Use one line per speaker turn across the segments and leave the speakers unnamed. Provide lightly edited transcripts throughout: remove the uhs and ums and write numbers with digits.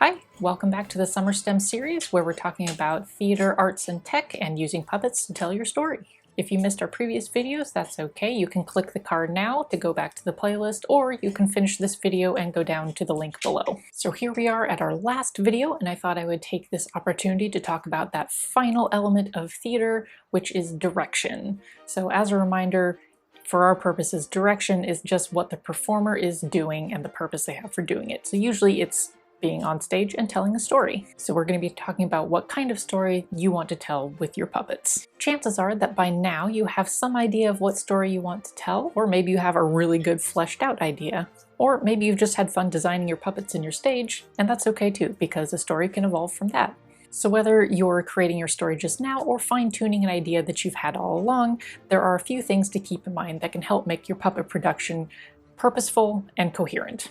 Hi, welcome back to the Summer STEM series where we're talking about theater, arts, and tech and using puppets to tell your story. If you missed our previous videos, that's okay. You can click the card now to go back to the playlist, or you can finish this video and go down to the link below. So here we are at our last video, and I thought I would take this opportunity to talk about that final element of theater, which is direction. So as a reminder, for our purposes, direction is just what the performer is doing and the purpose they have for doing it. So usually it's being on stage and telling a story. So we're going to be talking about what kind of story you want to tell with your puppets. Chances are that by now you have some idea of what story you want to tell, or maybe you have a really good fleshed out idea. Or maybe you've just had fun designing your puppets in your stage, and that's okay too, because a story can evolve from that. So whether you're creating your story just now or fine-tuning an idea that you've had all along, there are a few things to keep in mind that can help make your puppet production purposeful and coherent.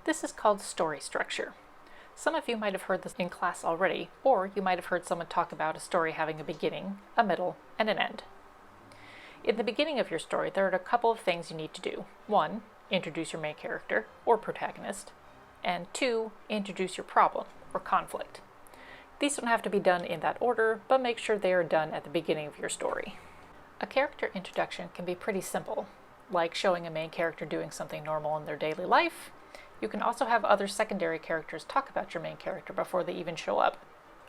This is called story structure. Some of you might have heard this in class already, or you might have heard someone talk about a story having a beginning, a middle, and an end. In the beginning of your story, there are a couple of things you need to do. 1, introduce your main character, or protagonist, and 2, introduce your problem, or conflict. These don't have to be done in that order, but make sure they are done at the beginning of your story. A character introduction can be pretty simple, like showing a main character doing something normal in their daily life. You can also have other secondary characters talk about your main character before they even show up.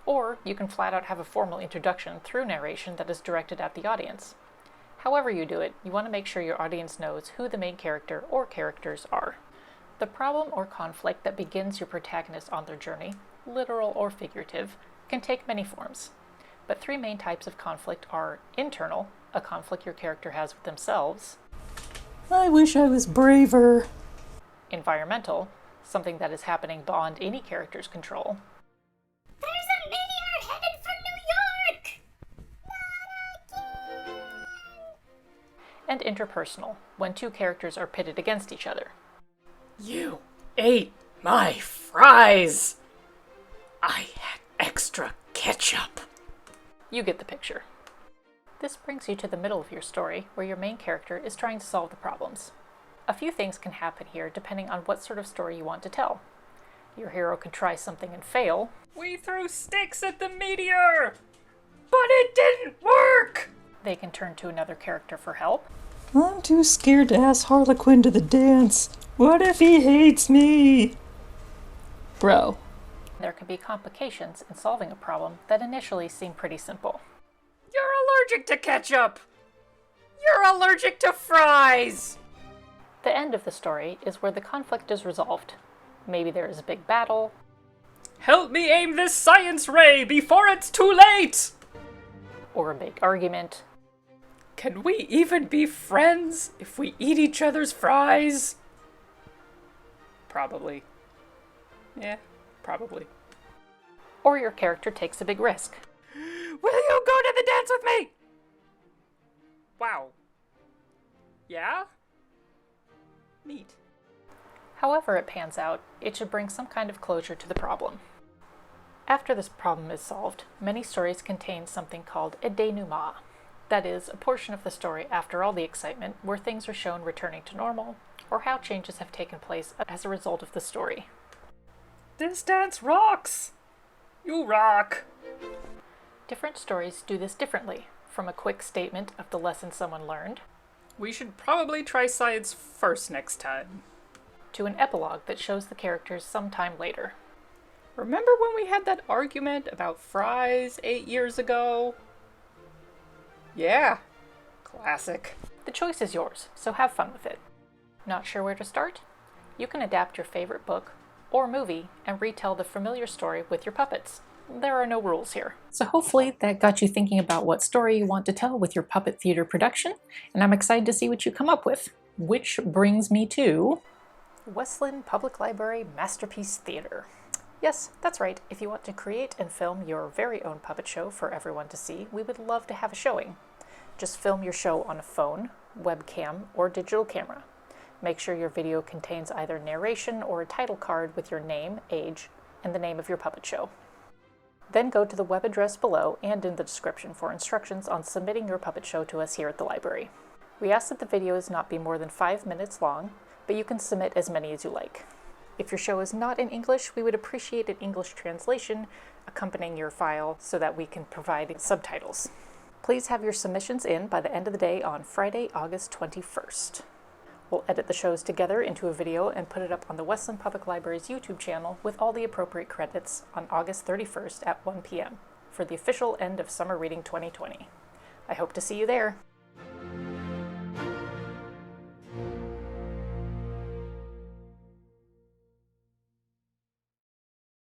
Or you can flat out have a formal introduction through narration that is directed at the audience. However you do it, you want to make sure your audience knows who the main character or characters are. The problem or conflict that begins your protagonist on their journey, literal or figurative, can take many forms. But 3 main types of conflict are internal, a conflict your character has with themselves.
I wish I was braver.
Environmental, something that is happening beyond any character's control.
There's a meteor headed for New York!
And interpersonal, when 2 characters are pitted against each other.
You ate my fries! I had extra ketchup.
You get the picture. This brings you to the middle of your story, where your main character is trying to solve the problems. A few things can happen here depending on what sort of story you want to tell. Your hero could try something and fail.
We threw sticks at the meteor, but it didn't work!
They can turn to another character for help.
I'm too scared to ask Harlequin to the dance. What if he hates me? Bro.
There can be complications in solving a problem that initially seem pretty simple.
You're allergic to ketchup! You're allergic to fries!
The end of the story is where the conflict is resolved. Maybe there is a big battle.
Help me aim this science ray before it's too late!
Or a big argument.
Can we even be friends if we eat each other's fries? Probably. Yeah, probably.
Or your character takes a big risk.
Will you go to the dance with me? Wow. Yeah? Neat.
However it pans out, it should bring some kind of closure to the problem. After this problem is solved, many stories contain something called a denouement. That is, a portion of the story after all the excitement, where things are shown returning to normal, or how changes have taken place as a result of the story.
This dance rocks! You rock!
Different stories do this differently, from a quick statement of the lesson someone learned,
We should probably try science first next time.
to an epilogue that shows the characters sometime later.
Remember when we had that argument about fries 8 years ago? Yeah, classic.
The choice is yours, so have fun with it. Not sure where to start? You can adapt your favorite book or movie and retell the familiar story with your puppets. There are no rules here. So hopefully that got you thinking about what story you want to tell with your puppet theater production, and I'm excited to see what you come up with. Which brings me to Westland Public Library Masterpiece Theater. Yes, that's right. If you want to create and film your very own puppet show for everyone to see, we would love to have a showing. Just film your show on a phone, webcam, or digital camera. Make sure your video contains either narration or a title card with your name, age, and the name of your puppet show. Then go to the web address below and in the description for instructions on submitting your puppet show to us here at the library. We ask that the videos not be more than 5 minutes long, but you can submit as many as you like. If your show is not in English, we would appreciate an English translation accompanying your file so that we can provide subtitles. Please have your submissions in by the end of the day on Friday, August 21st. We'll edit the shows together into a video and put it up on the Westland Public Library's YouTube channel with all the appropriate credits on August 31st at 1 p.m. for the official end of Summer Reading 2020. I hope to see you there.